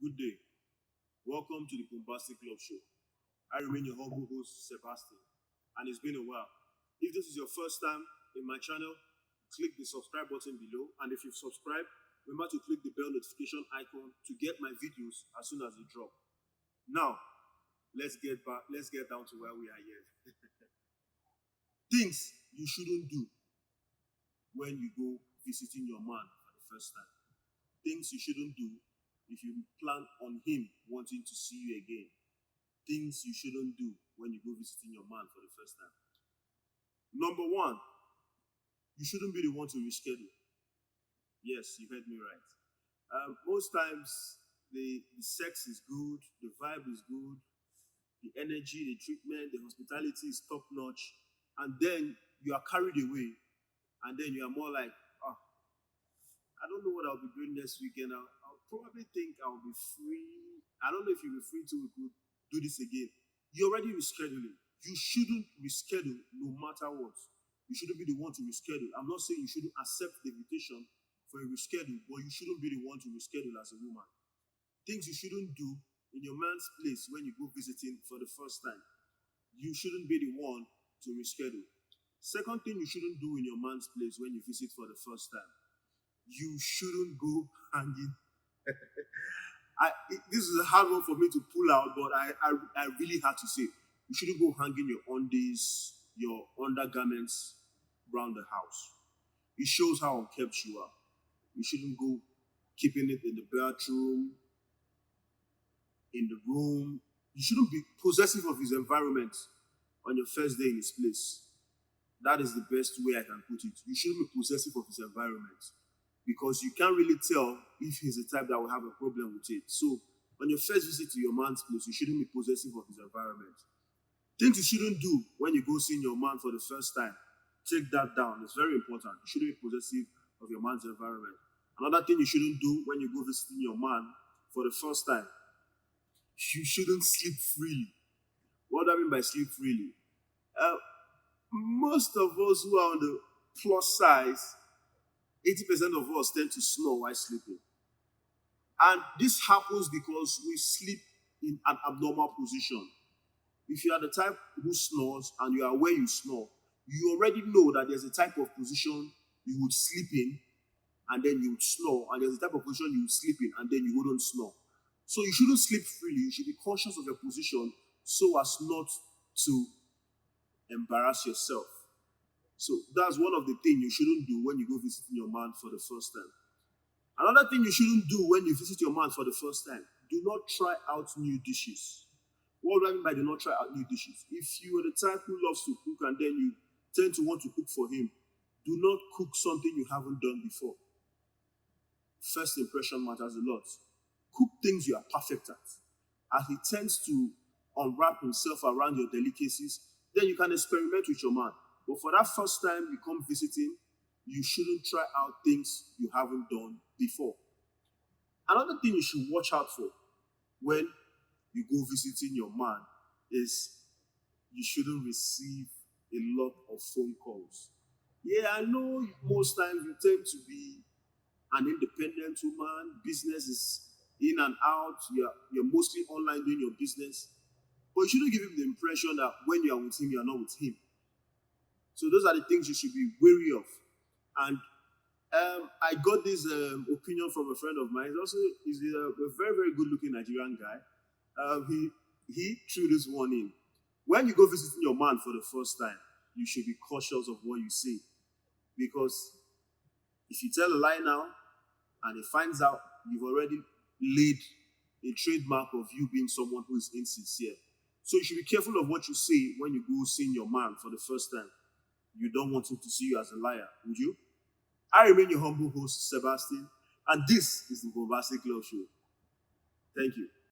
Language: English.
Good day. Welcome to the Bombastic Love Show. I remain your humble host, Sebastian, and it's been a while. If this is your first time in my channel, click the subscribe button below, and if you've subscribed, remember to click the bell notification icon to get my videos as soon as they drop. Now, let's get down to where we are here. Things you shouldn't do when you go visiting your man for the first time. Things you shouldn't do if you plan on him wanting to see you again. Things you shouldn't do when you go visiting your man for the first time. Number one, you shouldn't be the one to reschedule. Yes, you heard me right. Most times, the sex is good, the vibe is good, the energy, the treatment, the hospitality is top notch, and then you are carried away, and then you are more like, oh, I don't know what I'll be doing next weekend. I'll probably think I'll be free. I don't know if you'll be free till we could do this again. You're already rescheduling. You shouldn't reschedule no matter what. You shouldn't be the one to reschedule. I'm not saying you shouldn't accept the invitation for a reschedule, but you shouldn't be the one to reschedule as a woman. Things you shouldn't do in your man's place when you go visiting for the first time. You shouldn't be the one to reschedule. Second thing you shouldn't do in your man's place when you visit for the first time. You shouldn't go hanging. This is a hard one for me to pull out, but I really had to say, you shouldn't go hanging your undies, your undergarments around the house. It shows how unkept you are. You shouldn't go keeping it in the bathroom, in the room. You shouldn't be possessive of his environment on your first day in his place. That is the best way I can put it. You shouldn't be possessive of his environment, because you can't really tell if he's the type that will have a problem with it. So, on your first visit to your man's place, you shouldn't be possessive of his environment. Things you shouldn't do when you go seeing your man for the first time, take that down. It's very important. You shouldn't be possessive of your man's environment. Another thing you shouldn't do when you go visiting your man for the first time, you shouldn't sleep freely. What do I mean by sleep freely? Most of us who are on the plus size, 80% of us tend to snore while sleeping. And this happens because we sleep in an abnormal position. If you are the type who snores and you are where you snore, you already know that there's a type of position you would sleep in and then you would snore, and there's a type of position you would sleep in and then you wouldn't snore. So you shouldn't sleep freely. You should be conscious of your position so as not to embarrass yourself. So that's one of the things you shouldn't do when you go visiting your man for the first time. Another thing you shouldn't do when you visit your man for the first time, do not try out new dishes. What do I mean by do not try out new dishes? If you are the type who loves to cook and then you tend to want to cook for him, do not cook something you haven't done before. First impression matters a lot. Cook things you are perfect at. As he tends to unwrap himself around your delicacies, then you can experiment with your man. But for that first time you come visiting, you shouldn't try out things you haven't done before. Another thing you should watch out for when you go visiting your man is you shouldn't receive a lot of phone calls. Yeah, I know most times you tend to be an independent woman. Business is in and out. You're mostly online doing your business. But you shouldn't give him the impression that when you are with him, you are not with him. So those are the things you should be wary of. And I got this opinion from a friend of mine. He's a very, very good-looking Nigerian guy. He threw this one in. When you go visiting your man for the first time, you should be cautious of what you say. Because if you tell a lie now and he finds out, you've already laid a trademark of you being someone who is insincere. So you should be careful of what you say when you go seeing your man for the first time. You don't want him to see you as a liar, would you? I remain your humble host, Sebastian, and this is the Bombastic Love Show. Thank you.